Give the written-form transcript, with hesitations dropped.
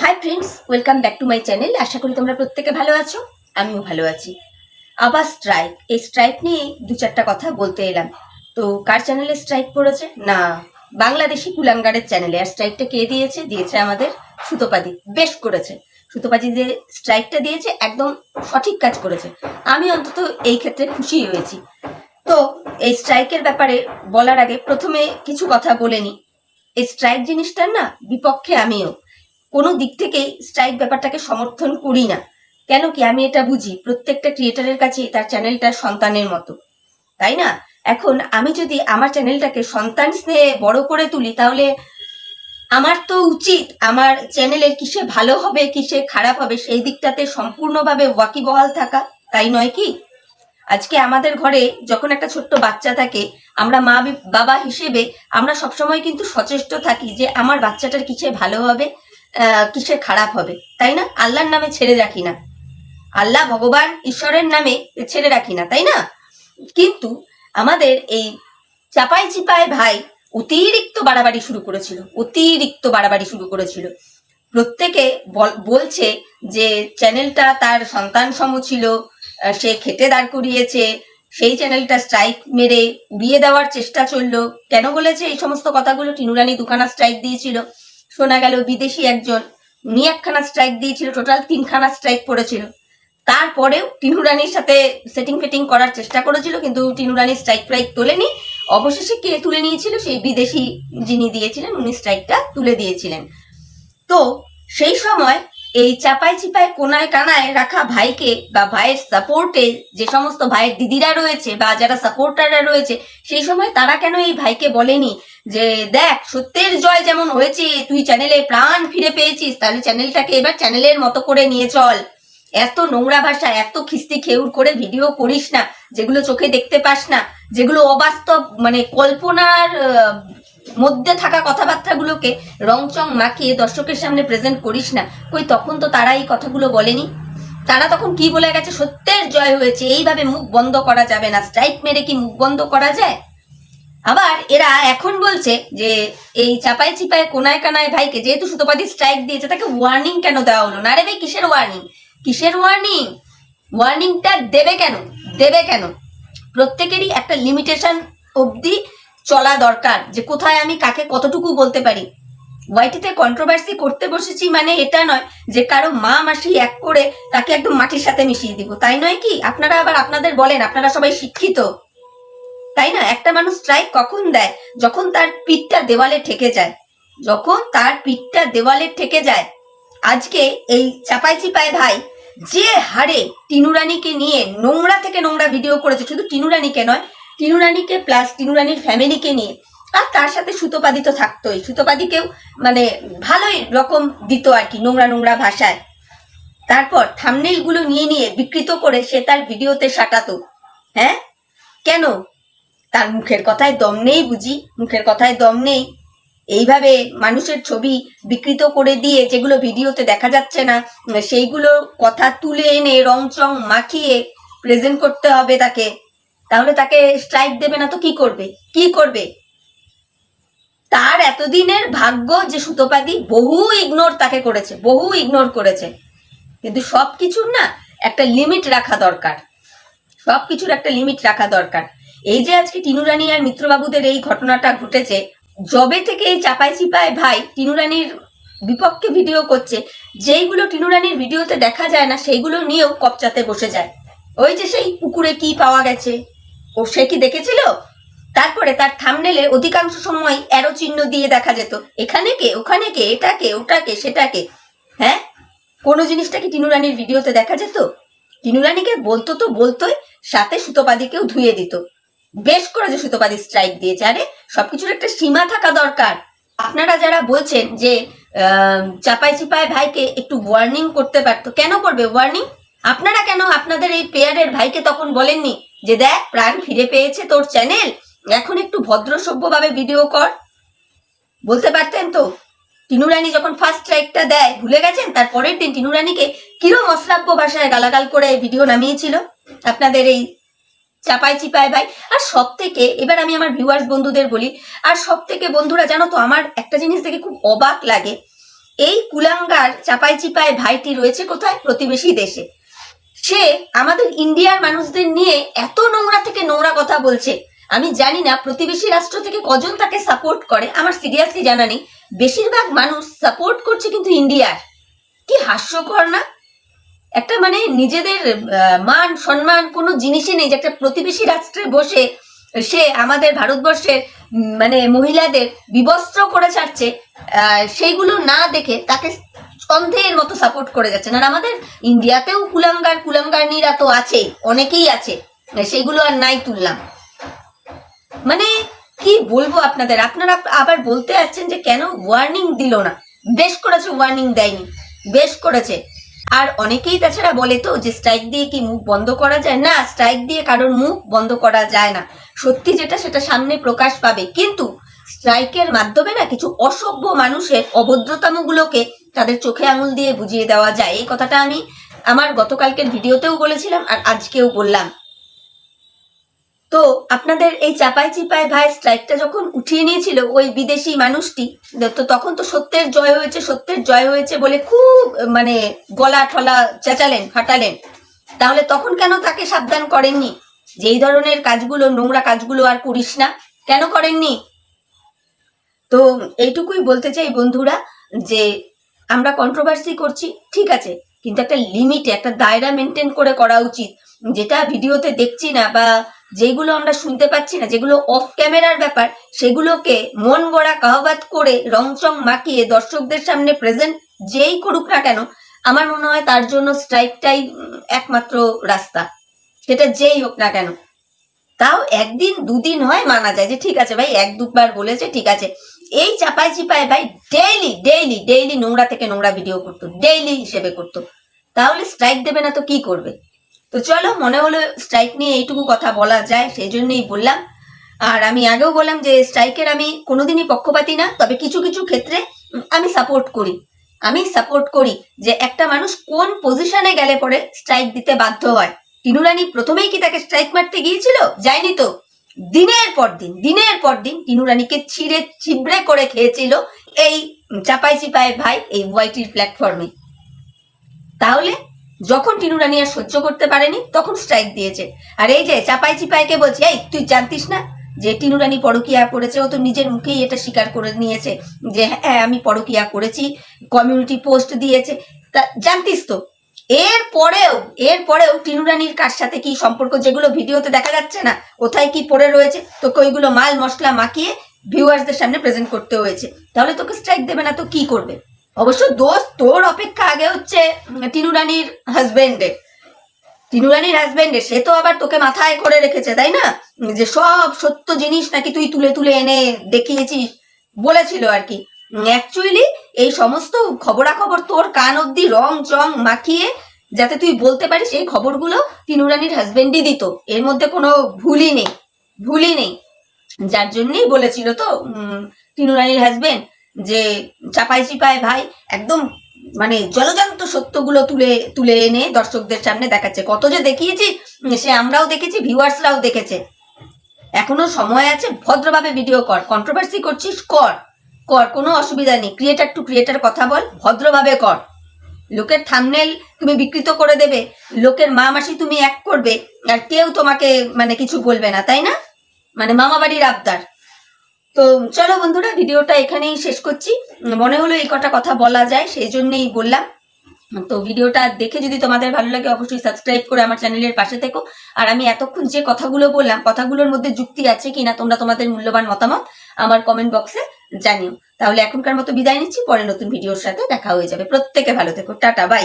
High friends, welcome back to my channel. আশা করি তোমরা প্রত্যেকে ভালো আছো, আমিও ভালো আছি। আবার স্ট্রাইক, এই স্ট্রাইক নিয়ে দু চারটা কথা বলতে এলাম। তো কার চ্যানেলে স্ট্রাইক পড়েছে? না, বাংলাদেশি কুলাঙ্গারের চ্যানেলে। আর স্ট্রাইকটা কে দিয়েছে? দিয়েছে আমাদের সুতোপাদি। বেশ করেছে, সুতোপাদি যে স্ট্রাইকটা দিয়েছে একদম সঠিক কাজ করেছে। আমি অন্তত এই ক্ষেত্রে খুশি হয়েছি। তো এই স্ট্রাইকের ব্যাপারে বলার আগে প্রথমে কিছু কথা বলে নিই। এই স্ট্রাইক জিনিসটার না বিপক্ষে আমিও কোনো দিক থেকেই স্ট্রাইক ব্যাপারটাকে সমর্থন করি না। কেন কি? আমি এটা বুঝি প্রত্যেকটা ক্রিয়েটারের কাছে তার চ্যানেলটা সন্তানের মতো, তাই না? এখন আমি যদি আমার চ্যানেলটাকে সন্তান স্নেহে বড় করে তুলি, তাহলে আমার তো উচিত আমার চ্যানেলের কিসে ভালো হবে কিসে খারাপ হবে সেই দিকটাতে সম্পূর্ণভাবে ওয়াকিবহাল থাকা, তাই নয় কি? আজকে আমাদের ঘরে যখন একটা ছোট্ট বাচ্চা থাকে, আমরা মা বাবা হিসেবে আমরা সবসময় কিন্তু সচেষ্ট থাকি যে আমার বাচ্চাটার কিসে ভালো হবে কিসে খারাপ হবে, তাই না? আল্লাহর নামে ছেড়ে রাখি না, আল্লাহ ভগবান ঈশ্বরের নামে ছেড়ে রাখি না, তাই না? কিন্তু আমাদের এই চাপাই চিপায় ভাই অতিরিক্ত বাড়াবাড়ি শুরু করেছিল। প্রত্যেকে বলছে যে চ্যানেলটা তার সন্তান সম ছিল, সে খেটে দাঁড় করিয়েছে, সেই চ্যানেলটা স্ট্রাইক মেরে উড়িয়ে দেওয়ার চেষ্টা চললো। কেন বলেছে এই সমস্ত কথাগুলো? টিনুরানি দুখানা স্ট্রাইক দিয়েছিল, শোনা গেল বিদেশি একজন উনি একখানা স্ট্রাইক দিয়েছিল, টোটাল 3খানা স্ট্রাইক পড়েছিল। তারপরেও টিনুরানির সাথে সেটিং ফেটিং করার চেষ্টা করেছিল, কিন্তু টিনুরানি স্ট্রাইক ফ্রাইক তোলেনি। অবশেষে কে তুলে নিয়েছিল? সেই বিদেশি যিনি দিয়েছিলেন উনি স্ট্রাইকটা তুলে দিয়েছিলেন। তো সেই সময় এই চাপাই চিপায় কোনায় কানায় রাখা ভাইকে বা ভাইয়ের সাপোর্টে যে সমস্ত ভাইয়ের দিদিরা রয়েছে বা যারা সাপোর্টাররা রয়েছে, সেই সময় তারা কেন এই ভাইকে বলেনি যে দেখ সত্যের জয় যেমন হয়েছে, তুই চ্যানেলে প্রাণ ফিরে পেয়েছিস, তাহলে চ্যানেলটাকে এবার চ্যানেলের মতো করে নিয়ে চল। এত নোংরা ভাষা, এত খিস্তি খেউর করে ভিডিও করিস না, যেগুলো চোখে দেখতে পাস না, যেগুলো অবাস্তব, মানে কল্পনার মধ্যে থাকা কথাবার্তাগুলোকে রংচং মাখিয়ে দর্শকের সামনে প্রেজেন্ট করিস না। কই তখন তো তারা এই কথাগুলো বলেনি। তারা তখন কি বলে গেছে? সত্যের জয় হয়েছে, এইভাবে মুখ বন্ধ করা যাবে না। স্ট্রাইক মেরে কি মুখ বন্ধ করা যায়? আবার এরা এখন বলছে যে এই চাপাই চিপায় কোনায় কানায় ভাইকে যেহেতু সুতোপাদি স্ট্রাইক দিয়েছে, তাকে ওয়ার্নিং কেন দেওয়া হলো না? রে ভাই, কিসের ওয়ার্নিং? কিসের ওয়ার্নিং? ওয়ার্নিংটা দেবে কেন? প্রত্যেকেরই একটা লিমিটেশন অবধি চলা দরকার, যে কোথায় আমি কাকে কতটুকু বলতে পারি। ওয়াইটিতে কন্ট্রোভার্সি করতে বসেছি মানে এটা নয় যে কারো মা মাসি এক করে তাকে একদম মাটির সাথে মিশিয়ে দিব, তাই নয় কি? আপনারা আবার আপনাদের বলেন আপনারা সবাই শিক্ষিত, তাই না? একটা মানুষ স্ট্রাইক কখন দেয়? যখন তার পিঠটা দেওয়ালে ঠেকে যায়, আজকে এই চাপাই চিপাই ভাই যে হারে টিনুরানিকে নিয়ে নোংরা থেকে নোংরা ভিডিও করেছে, শুধু টিনুরানিকে নয়, টিনুরানিকে প্লাস টিনুরানির ফ্যামিলিকে নিয়ে, আর তার সাথে সুতোপাদি তো থাকতোই। সুতোপাদিকেও মানে ভালোই রকম দিত আর কি, নোংরা নোংরা ভাষায়। তারপর থাম্বনেইল গুলো নিয়ে বিকৃত করে সে তার ভিডিওতে সাটাতো। হ্যাঁ, কেন? তার মুখের কথায় দম নেই বুঝি? মুখের কথায় দম নেই? এইভাবে মানুষের ছবি বিকৃত করে দিয়ে যেগুলো ভিডিওতে দেখা যাচ্ছে না, সেইগুলো কথা তুলে এনে রংচং মাখিয়ে প্রেজেন্ট করতে হবে তাকে। তাহলে তাকে স্ট্রাইক দেবে না তো কি করবে? তার এতদিনের ভাগ্য যে সুতোপাদি বহু ইগনোর করেছে। কিন্তু সবকিছুর না একটা লিমিট রাখা দরকার। এই যে আজকে টিনুরানি আর মিত্রবাবুদের এই ঘটনাটা ঘটেছে, জবে থেকে এই চাপাই চিপায় ভাই টিনুরানির বিপক্ষে ভিডিও করছে, যেইগুলো টিনুরানির ভিডিওতে দেখা যায় না সেইগুলো নিয়েও কপচাতে বসে যায়। ওই যে সেই পুকুরে কি পাওয়া গেছে, সে কি দেখেছিল? তারপরে তার থাম্বনেলে অধিকাংশ সময় অ্যারো চিহ্ন দিয়ে দেখা যেত, এখানে কে, ওখানে কে, এটাকে ওটাকে সেটাকে। হ্যাঁ, কোনো জিনিসটা কি টিনুরানির ভিডিওতে দেখা যেত? টিনুরানিকে বলতোই, সাথে সুতোপাদিকেও ধুয়ে দিত। বেশ করে যে সুতোপাদি স্ট্রাইক দিয়েছে। আরে সবকিছুর একটা সীমা থাকা দরকার। আপনারা যারা বলছেন যে চাপাই চিপাই ভাইকে একটু ওয়ার্নিং করতে পারতো, কেন করবে ওয়ার্নিং? আপনারা কেন আপনাদের এই পেয়ারের ভাইকে তখন বলেননি যে দেখ প্রাণ ফিরে পেয়েছে তোর চ্যানেল, এখন একটু ভদ্র সভ্যভাবে ভিডিও কর? বলতে পারতেন তো। টিনুরানি যখন ফার্স্ট স্ট্রাইকটা দেয়, ভুলে গেছেন? তার পরের দিন টিনুরানিকে কিরম অশ্রাব্য ভাষায় গালাগাল করে ভিডিও নামিয়েছিল আপনাদের এই চাপাই চিপাই ভাই। আর সব থেকে, এবার আমি আমার ভিউয়ার্স বন্ধুদের বলি, আর সব থেকে বন্ধুরা জানো তো, আমার একটা জিনিস দেখে খুব অবাক লাগে, এই কুলাঙ্গার চাপাই চিপায় ভাইটি রয়েছে কোথায়? প্রতিবেশী দেশে। সে আমাদের ইন্ডিয়ার মানুষদের নিয়ে এত নোংরা থেকে নোংরা কথা বলছে। আমি জানি না প্রতিবেশী রাষ্ট্র থেকে কজন তাকে সাপোর্ট করে, আমার সিরিয়াসলি জানা নেই। বেশিরভাগ মানুষ সাপোর্ট করছে কিন্তু ইন্ডিয়ার। কি হাস্যকর না? একটা মানে নিজেদের মান সম্মান কোনো জিনিসই নেই যে একটা প্রতিবেশী রাষ্ট্রে বসে সে আমাদের ভারতবর্ষের মানে মহিলাদের বিবস্ত্র করে ছাড়ছে, সেইগুলো না দেখে তাকে অন্ধের মতো সাপোর্ট করে যাচ্ছে। আর আমাদের ইন্ডিয়াতেও কুলাঙ্গারনীরা তো আছে, অনেকেই আছে, সেগুলো আর নাই তুললাম। মানে কি বলবো আপনাদের, আপনারা আবার বলতে আসছেন যে কেন ওয়ার্নিং দিল না। বেশ করেছে, ওয়ার্নিং দেয়নি, বেশ করেছে। আর অনেকেই তাছাড়া বলে তো যে স্ট্রাইক দিয়ে কি মুখ বন্ধ করা যায়? না, স্ট্রাইক দিয়ে কারোর মুখ বন্ধ করা যায় না। সত্যি যেটা সেটা সামনে প্রকাশ পাবে, কিন্তু স্ট্রাইকের মাধ্যমে না কিছু অসভ্য মানুষের অভদ্রতামগুলোকে তাদের চোখে আঙুল দিয়ে বুঝিয়ে দেওয়া যায়। এই কথাটা আমি আমার গতকালকের ভিডিওতেও বলেছিলাম আর আজকেও বললাম। তো আপনাদের এই চাপাই চিপাই ভাই স্ট্রাইকটা যখন উঠিয়ে নিয়েছিল ওই বিদেশি মানুষটি, তো তখন তো সত্যের জয় হয়েছে, সত্যের জয় হয়েছে বলে খুব মানে গলা ঠলা চেঁচালেন, ফাটালেন। তাহলে তখন কেন তাকে সাবধান করেননি যে এই ধরনের কাজগুলো, নোংরা কাজগুলো আর করিস না? কেন করেননি? তো এইটুকুই বলতে চাই বন্ধুরা, যে আমরা কন্ট্রোভার্সি করছি ঠিক আছে, কিন্তু একটা লিমিটে, একটা দায়রা মেনটেন করে করা উচিত। যেটা ভিডিওতে দেখছি না বা যেগুলো আমরা শুনতে পাচ্ছি না, যেগুলো অফ ক্যামেরার ব্যাপার, সেগুলোকে মন গড়া কাহবাত করে রংচং মাখিয়ে দর্শকদের সামনে প্রেজেন্ট যেই করুক না কেন, আমার মনে হয় তার জন্য স্ট্রাইকটাই একমাত্র রাস্তা। সেটা যেই হোক না কেন, তাও একদিন দুদিন হয় মানা যায় যে ঠিক আছে ভাই এক দুবার বলেছে ঠিক আছে। এই চাপাই চিপায় ভাই ডেইলি ডেইলি ডেইলি নোংরা থেকে নোংরা ভিডিও করতো, ডেইলি হিসেবে করতো, তাহলে স্ট্রাইক দেবে না তো কি করবে? তো চলো, মনে হলো স্ট্রাইক নিয়ে এইটুকু কথা বলা যায়, সেই জন্যই বললাম। আর আমি আগেও বললাম যে স্ট্রাইকের আমি কোনোদিনই পক্ষপাতী না, তবে কিছু কিছু ক্ষেত্রে আমি সাপোর্ট করি। আমি সাপোর্ট করি যে একটা মানুষ কোন পজিশনে গেলে পরে স্ট্রাইক দিতে বাধ্য হয়। টিনু রানী প্রথমেই কি তাকে স্ট্রাইক মারতে গিয়েছিল? যায়নি তো। দিনের পর দিন টিনু রানীকে ছিঁড়ে ছিবড়ে করে খেয়েছিল এই চাপাই চিপাই ভাই এই ওয়াইটির প্ল্যাটফর্মে। তাহলে যখন টিনু রানী আর সহ্য করতে পারেনি তখন স্ট্রাইক দিয়েছে। আর এই যে চাপাই চিপাইকে বলছি, এই তুই জানতিস না যে টিনু রানী পরকিয়া করেছে? ও তো নিজের মুখেই এটা স্বীকার করে নিয়েছে যে হ্যাঁ আমি পরকিয়া করেছি, কমিউনিটি পোস্ট দিয়েছে। তা জানতিস তো? এরপরেও টিনু রানীর কার সাথে কি সম্পর্ক, যেগুলো ভিডিওতে দেখা যাচ্ছে না, কোথায় কি পড়ে রয়েছে, তোকে ওইগুলো মাল মশলা মাখিয়ে ভিউয়ার্সদের সামনে প্রেজেন্ট করতে হয়েছে। তাহলে তোকে স্ট্রাইক দেবে না তো কি করবে? অবশ্য দোষ তোর অপেক্ষা আগে হচ্ছে টিনু রানীর হাজবেন্ডের। সে তো আবার তোকে মাথায় করে রেখেছে, তাই না? যে সব সত্য জিনিস নাকি তুই তুলে তুলে এনে দেখিয়েছিস, বলেছিল আর কি। অ্যাকচুয়ালি এই সমস্ত খবরাখবর তোর কান অব্দি রং চং মাখিয়ে যাতে তুই বলতে পারিস এই খবরগুলো টিনু রানীর হাজবেন্ডই দিত, এর মধ্যে কোনো ভুলই নেই। যার জন্যই বলেছিল তো টিনু রানীর হাজবেন্ড যে চাপাই চিপাই ভাই একদম মানে জলজান্ত সত্যগুলো তুলে তুলে এনে দর্শকদের সামনে দেখাচ্ছে। কত যে দেখিয়েছি সে আমরাও দেখেছি, ভিউয়ার্সরাও দেখেছে। এখনো সময় আছে, ভদ্রভাবে ভিডিও কর। কন্ট্রোভার্সি করছিস, কর, কোনো অসুবিধা নেই। ক্রিয়েটার টু ক্রিয়েটার কথা বল, ভদ্রভাবে কর। লোকের থাম্বনেল তুমি বিকৃত করে দেবে, লোকের মা মাসি তুমি এক করবে, আর কেউ তোমাকে মানে কিছু বলবে না, তাই না? মানে মামা বাড়ির আবদার। তো চলো বন্ধুরা, ভিডিওটা এখানেই শেষ করছি। মনে হলো এই কটা কথা বলা যায়, সেই জন্যই বললাম। তো ভিডিওটা দেখে যদি তোমাদের ভালো লাগে অবশ্যই সাবস্ক্রাইব করে আমার চ্যানেলের পাশে থেকো। আর আমি এতক্ষণ যে কথাগুলো বললাম, কথাগুলোর মধ্যে যুক্তি আছে কিনা তোমরা তোমাদের মূল্যবান মতামত আমার কমেন্ট বক্সে জানিও। তাহলে এখনকার মতো বিদায় নিচ্ছি, পরে নতুন ভিডিওর সাথে দেখা হয়ে যাবে। প্রত্যেকে ভালো থেকো, টাটা, বাই।